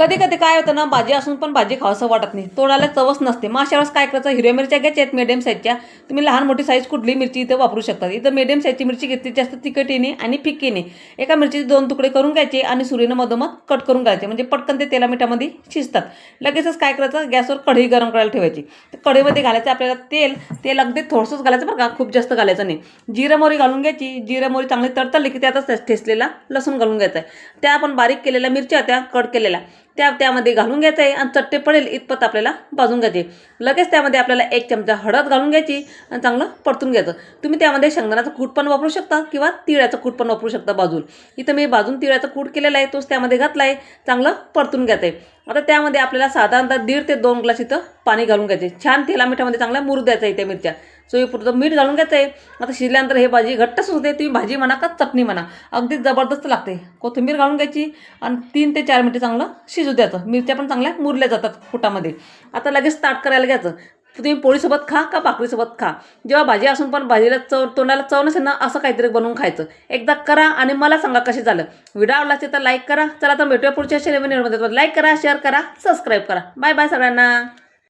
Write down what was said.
कधी कधी काय होतं ना, भाजी असून पण भाजी खावंसं वाटत नाही, तोंडाला चवच नसते. मग अशा वेळेस काय करायचं, हिरव्या मिरच्या घ्यायच्या आहेत मीडियम साईजच्या. तुम्ही लहान मोठी साईज कुठली मिरची इथं वापरू शकता. इथं मीडियम साईजची मिरची घेतली, जास्त तिखटीने आणि फिक्कीने. एका मिरचीचे 2 तुकडे करून घ्यायचे आणि सुरीनं मधोमध कट करून घ्यायचे, म्हणजे पटकन ते तेला मिठामध्ये शिजतात. लगेचच काय करायचं, गॅसवर कढई गरम करायला ठेवायची. तर कढईमध्ये घालायचं आपल्याला तेल. तेल अगदी थोडंसंच घालायचं बरं का, खूप जास्त घालायचं नाही. जिरं मोहरी घालून घ्यायची. जिरं मोहरी चांगली तडतडली की त्यातच ठेचलेला लसूण घालून घ्यायचा आहे. त्या आपण बारीक केलेल्या मिरच्या त्या कट केलेल्या त्यामध्ये घालून घ्यायचं आहे आणि चट्टे पडेल इतपत आपल्याला भाजून घ्यायचे. लगेच त्यामध्ये आपल्याला 1 चमचा हळद घालून घ्यायची आणि चांगलं परतून घ्यायचं. तुम्ही त्यामध्ये शेंगदाण्याचं कूट पण वापरू शकता किंवा तिळाचं कूट पण वापरू शकता भाजून. इथं मी भाजून तिळाचं कूट केलेला आहे, तोच त्यामध्ये घातला आहे. चांगलं परतून घ्यायचं आहे. आता त्यामध्ये आपल्याला साधारणतः 1.5 ते 2 ग्लास इथं पाणी घालून घ्यायचे. छान तेला मिठामध्ये चांगला मुरू द्यायचा आहे त्या मिरच्या. चवीपुरतं मीठ घालून घ्यायचं आहे. आता शिजल्यानंतर हे भाजी घट्टच होते. तुम्ही भाजी म्हणा का चटणी म्हणा, अगदी जबरदस्त लागते. कोथिंबीर घालून घ्यायची आणि 3 ते 4 मिनिटं चांगलं शिजू द्यायचं. मिरच्या पण चांगल्या मुरल्या जातात पोटामध्ये. आता लगेच ताट करायला घ्यायचं. तुम्ही पोळीसोबत खा का भाकरीसोबत खा. जेव्हा भाजी असून पण भाजीला चव, तोंडाला चव नसेल ना, असं काहीतरी बनवून खायचं. एकदा करा आणि मला सांगा कसे झालं. व्हिडिओ आवडला असेल तर लाईक करा. चला तर भेटूया पुढच्या व्हिडिओमध्ये. लाईक करा, शेअर करा, सबस्क्राईब करा. बाय बाय सगळ्यांना.